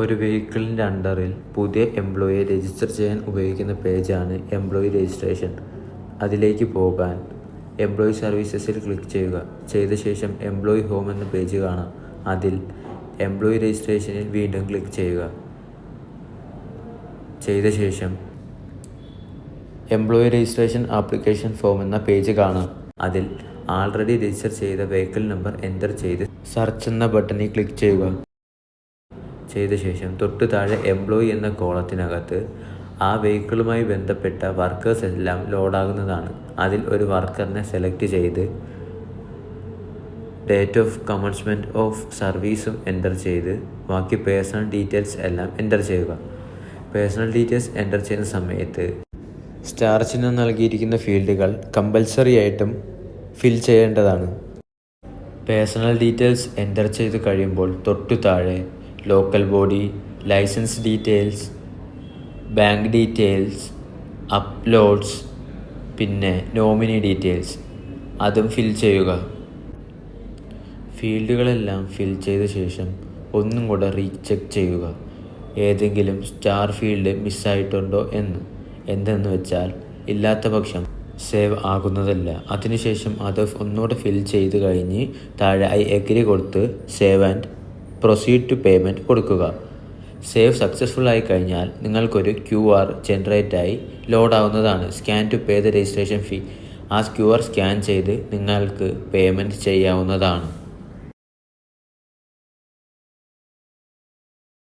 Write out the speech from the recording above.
ഒരു വെഹിക്കിളിൻ്റെ അണ്ടറിൽ പുതിയ എംപ്ലോയിയെ രജിസ്റ്റർ ചെയ്യാൻ ഉപയോഗിക്കുന്ന പേജാണ് എംപ്ലോയി രജിസ്ട്രേഷൻ. അതിലേക്ക് പോകാൻ എംപ്ലോയി സർവീസസിൽ ക്ലിക്ക് ചെയ്യുക. ചെയ്ത ശേഷം എംപ്ലോയി ഹോം എന്ന പേജ് കാണാം. അതിൽ എംപ്ലോയി രജിസ്ട്രേഷനിൽ വീണ്ടും ക്ലിക്ക് ചെയ്യുക. ചെയ്ത ശേഷം എംപ്ലോയി രജിസ്ട്രേഷൻ ആപ്ലിക്കേഷൻ ഫോം എന്ന പേജ് കാണാം. അതിൽ ആൾറെഡി രജിസ്റ്റർ ചെയ്ത വെഹിക്കിൾ നമ്പർ എൻ്റർ ചെയ്ത് സെർച്ച് എന്ന ബട്ടണിൽ ക്ലിക്ക് ചെയ്യുക. ചെയ്ത ശേഷം തൊട്ടു താഴെ എംപ്ലോയി എന്ന കോളത്തിനകത്ത് ആ വെഹിക്കിളുമായി ബന്ധപ്പെട്ട വർക്കേഴ്സ് എല്ലാം ലോഡാകുന്നതാണ്. അതിൽ ഒരു വർക്കറിനെ സെലക്ട് ചെയ്ത് ഡേറ്റ് ഓഫ് കമൻസ്മെൻറ്റ് ഓഫ് സർവീസും എൻ്റർ ചെയ്ത് ബാക്കി പേഴ്സണൽ ഡീറ്റെയിൽസ് എല്ലാം എൻ്റർ ചെയ്യുക. പേഴ്സണൽ ഡീറ്റെയിൽസ് എൻ്റർ ചെയ്യുന്ന സമയത്ത് സ്റ്റാർ ചിഹ്നം നൽകിയിരിക്കുന്ന ഫീൽഡുകൾ കമ്പൽസറി ആയിട്ടും ഫിൽ ചെയ്യേണ്ടതാണ്. പേഴ്സണൽ ഡീറ്റെയിൽസ് എൻ്റർ ചെയ്ത് കഴിയുമ്പോൾ തൊട്ടു താഴെ local body, licence details, bank details, uploads, പിന്നെ നോമിനി ഡീറ്റെയിൽസ് അതും ഫിൽ ചെയ്യുക. ഫീൽഡുകളെല്ലാം ഫിൽ ചെയ്ത ശേഷം ഒന്നും കൂടെ റീചെക്ക് ചെയ്യുക, ഏതെങ്കിലും സ്റ്റാർ ഫീൽഡ് മിസ്സായിട്ടുണ്ടോ എന്തെന്ന് വെച്ചാൽ ഇല്ലാത്ത പക്ഷം സേവ് ആകുന്നതല്ല. അതിനുശേഷം അത് ഒന്നുകൂടെ ഫിൽ ചെയ്ത് കഴിഞ്ഞ് താഴെ ഐ എഗ്രി കൊടുത്ത് save and proceed to payment കൊടുക്കുക. സേവ് സക്സസ്ഫുൾ ആയി കഴിഞ്ഞാൽ നിങ്ങൾക്കൊരു QR ജനറേറ്റായി ലോഡാവുന്നതാണ്. Scan to pay the registration fee. ആ QR സ്കാൻ ചെയ്ത് നിങ്ങൾക്ക് പേയ്മെൻറ്റ് ചെയ്യാവുന്നതാണ്.